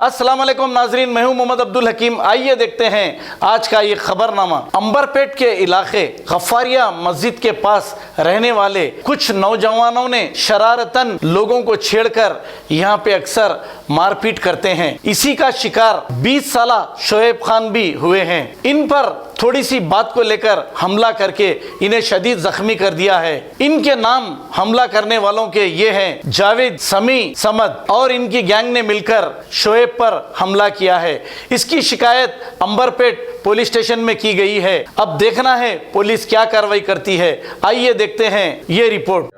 अस्सलाम वालेकुम नाजरीन, मैं हूं मोहम्मद अब्दुल हकीम। आइए देखते हैं आज का ये खबरनामा। अंबरपेट के इलाके गफ्फारिया मस्जिद के पास रहने वाले कुछ नौजवानों ने शरारतन लोगों को छेड़कर यहां पे अक्सर मारपीट करते हैं। इसी का शिकार 20 साला शोएब खान भी हुए हैं। इन पर थोड़ी सी बात को लेकर हमला करके इन्हें शदीद जख्मी कर दिया है। इनके नाम हमला करने वालों के ये हैं जावेद, समी, समद और इनकी गैंग ने मिलकर शोएब पर हमला किया है। इसकी शिकायत अंबरपेट पुलिस स्टेशन में की गई है। अब देखना है पुलिस क्या कार्रवाई करती है। आइए देखते हैं ये रिपोर्ट।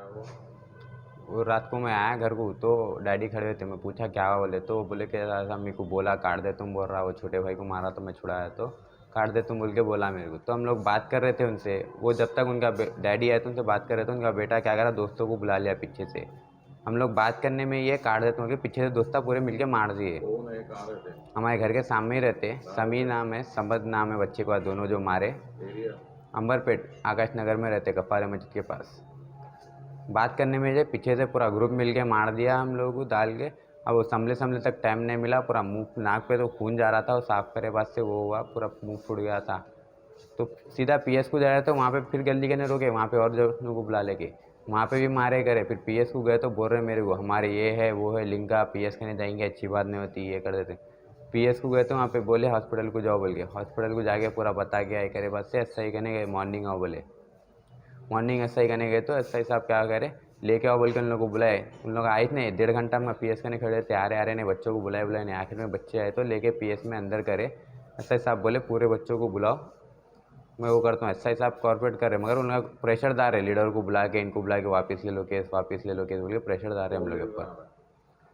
वो रात को मैं आया घर को तो डैडी खड़े थे। मैं पूछा क्या हुआ, बोले तो बोले कि ऐसा मेरे को बोला काट दे तुम, बोल रहा वो छोटे भाई को मारा तो मैं छुड़ाया तो काट दे तुम बोल के बोला मेरे को। तो हम लोग बात कर रहे थे उनसे। वो जब तक उनका डैडी आया तो उनसे बात कर रहे थे। उनका बेटा क्या करा, दोस्तों को बुला लिया पीछे से। हम लोग बात करने में ये काट देते उनके पीछे से दोस्ता पूरे मिलके मार दिए। हमारे घर के सामने ही रहते। समी नाम है, समद नाम है बच्चे को, दोनों जो मारे। अंबरपेट आकाश नगर में रहते, गफ्फारिया मस्जिद के पास। बात करने में जो पीछे से पूरा ग्रुप मिल के मार दिया हम लोगों को डाल के। अब वो संभले तक टाइम नहीं मिला। पूरा मुंह नाक पे तो खून जा रहा था। वो साफ करे बाद से वो हुआ, पूरा मुंह फूट गया था। तो सीधा पीएस को जा रहे थे। वहाँ पे फिर गली के नहीं रुके, वहाँ पे और जो को बुला लेके वहाँ पे भी मारे करे। फिर पीएस को गए तो बोल रहे मेरे को हमारे ये है वो है लिंका, पीएस के नहीं जाएंगे, अच्छी बात नहीं होती, ये कर देते। पीएस को गए तो वहाँ पे बोले हॉस्पिटल को जाओ बोल के। हॉस्पिटल को जाके पूरा बता के आए करे बाद से ऐसा ही करने गए। मॉर्निंग आओ बोले, मॉर्निंग ऐसा ही करने गए तो ऐसा ही साहब क्या करे लेके आओ बोल के उन लोगों को बुलाए। उन लोग आए नहीं, 1.5 घंटा में पीएस करने खड़े थे। आ रहे नहीं, बच्चों को बुलाए नहीं। आखिर में बच्चे आए तो लेके पीएस में अंदर करे। ऐसा ही साहब बोले पूरे बच्चों को बुलाओ, मैं वो करता हूँ। ऐसा ही साहब कॉर्पोरेट कर रहे, मगर उनका प्रेशर डाल रहे लीडर को बुला के, इनको बुला के वापस ले लो केस, वापस ले लो केस बोल के प्रेशर डाल रहे हम लोग के ऊपर।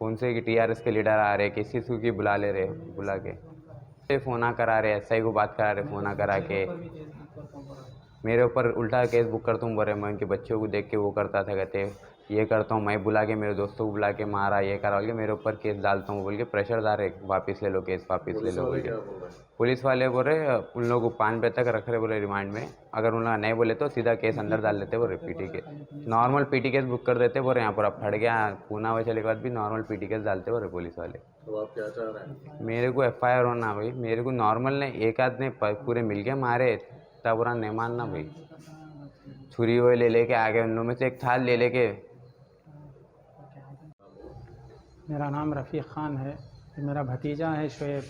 कौन से कि TRS के लीडर आ रहे, किसी की बुला ले रहे, बुला के फ़ोन करा रहे, SI को बात करा रहे, फ़ोन करा के मेरे ऊपर उल्टा केस बुक करता हूँ। बोले मैं उनके बच्चों को देख के वो करता था, कहते ये करता हूँ, मैं बुला के मेरे दोस्तों को बुला के मारा, ये करा बोल के मेरे ऊपर केस डालता हूँ बोल के प्रेशर डाल रहे, वापस ले लो केस, वापस ले लो बोल के। पुलिस वाले बोल रहे उन लोगों को 5 बजे तक रख रहे बोले रिमांड में। अगर उन लोग नहीं बोले तो सीधा केस अंदर डाल देते बोले PT case, normal PT case book कर देते बोले। यहाँ पर अब फट गया पूना हुए चले के बाद भी नॉर्मल PT केस डालते बोले पुलिस वाले। तो आप क्या चाह रहे हैं? मेरे को FIR होना भाई, मेरे को नॉर्मल नहीं, एक आदमी पूरे मिल के मारे तब बुरा नहीं मानना भाई। छुरी हुए ले लेके आगे उन लोगों में से एक थाल ले लेके। मेरा नाम रफ़ीक ख़ान है, मेरा भतीजा है शोएब।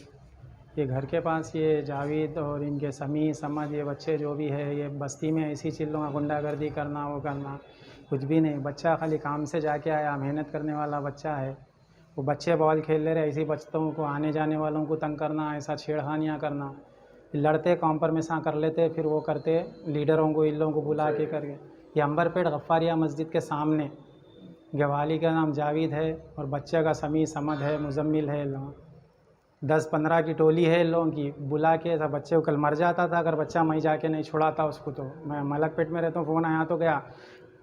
ये घर के पास ये जावेद और इनके समी, समद, ये बच्चे जो भी है ये बस्ती में ऐसी चीज़ों का गुंडागर्दी करना, वो करना, कुछ भी नहीं। बच्चा खाली काम से जाके आया, मेहनत करने वाला बच्चा है। वो बच्चे बॉल खेल ले रहे, ऐसे बच्चों को, आने जाने वालों को तंग करना, ऐसा छेड़खानियाँ करना। लड़ते, कॉम्प्रोमाइज़ कर लेते, फिर वो करते लीडरों को, इन लोगों को बुला के करके। ये अंबरपेट गफ्फारिया मस्जिद के सामने गवाली का नाम जावेद है और बच्चे का समी, समद है, मुजम्मिल है। 10-15 की टोली है इन लोगों की। बुला के सब बच्चे को, कल मर जाता था अगर बच्चा मैं जाके नहीं छुड़ाता उसको। तो मैं मलकपेट में रहता हूँ, फ़ोन आया तो गया।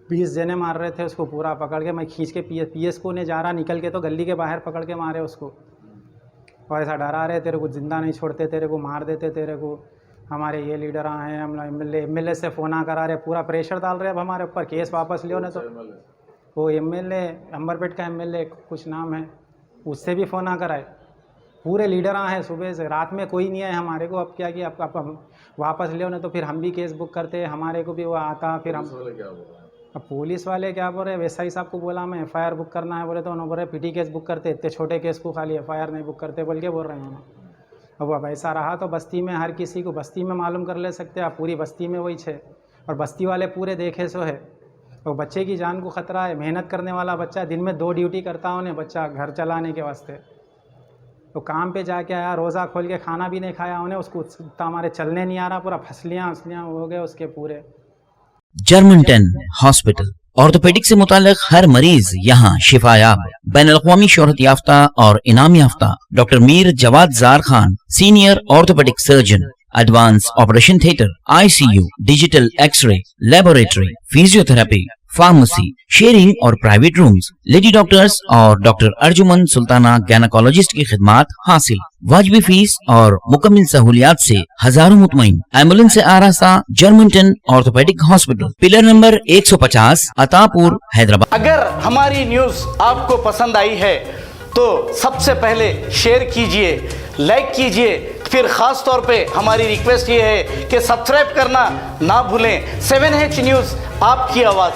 20 जने मार रहे थे उसको, पूरा पकड़ के मैं खींच के पीएस को नहीं जा रहा, निकल के तो गली के बाहर पकड़ के मारे उसको। और ऐसा डरा रहे तेरे को जिंदा नहीं छोड़ते, तेरे को मार देते, तेरे को। हमारे ये लीडर आए हैं, हम MLA से फ़ोन करा रहे, पूरा प्रेशर डाल रहे अब हमारे ऊपर, केस वापस लियो ना। तो वो MLA अंबरपेट का MLA कुछ नाम है, उससे भी फ़ोन कराए। पूरे लीडर हैं सुबह से, रात में कोई नहीं आए हमारे को। अब क्या कि आप हम वापस लियो ना तो फिर हम भी केस बुक करते, हमारे को भी वो आता। फिर हम अब पुलिस वाले क्या बोल रहे, वैसा ही साहब को बोला मैं FIR बुक करना है बोले तो उन्होंने बोल रहे PT केस बुक करते, इतने छोटे केस को खाली FIR नहीं बुक करते बोल के बोल रहे हैं। अब ऐसा रहा तो बस्ती में हर किसी को बस्ती में मालूम कर ले सकते हैं आप, पूरी बस्ती में वही है। और बस्ती वाले पूरे देखे सो है। और बच्चे की जान को ख़तरा है, मेहनत करने वाला बच्चा, दिन में 2 ड्यूटी करता उन्हें बच्चा घर चलाने के वास्ते। तो काम पे जाके आया, रोज़ा खोल के खाना भी नहीं खाया उन्हें, उसको हमारे चलने नहीं आ रहा, पूरा फसलियाँ हो गए उसके पूरे। जर्मनटन हॉस्पिटल ऑर्थोपेडिक से मुताल्लिक हर मरीज यहाँ शिफायाब। बैनुल-अक़वामी शोहरत याफ्ता और इनाम याफ्ता doctor Mir Jawad Jar Khan, senior orthopaedic surgeon, advance operation theatre, ICU, digital x ray, laboratory, physiotherapy, pharmacy, sharing और प्राइवेट रूम्स, लेडी डॉक्टर्स और डॉक्टर अर्जुमन सुल्ताना गैनकोलॉजिस्ट की खिदमात हासिल। वाजिबी फीस और मुकम्मल सहूलियात से हजारों मुतमईन। एम्बुलेंस से आरास्ता Germanton orthopaedic hospital, pillar number 150, Attapur, Hyderabad. अगर हमारी न्यूज आपको पसंद आई है तो सबसे पहले शेयर कीजिए, लाइक कीजिए, फिर ख़ास तौर पे हमारी रिक्वेस्ट ये है कि सब्सक्राइब करना ना भूलें। 7H न्यूज़, आपकी आवाज़।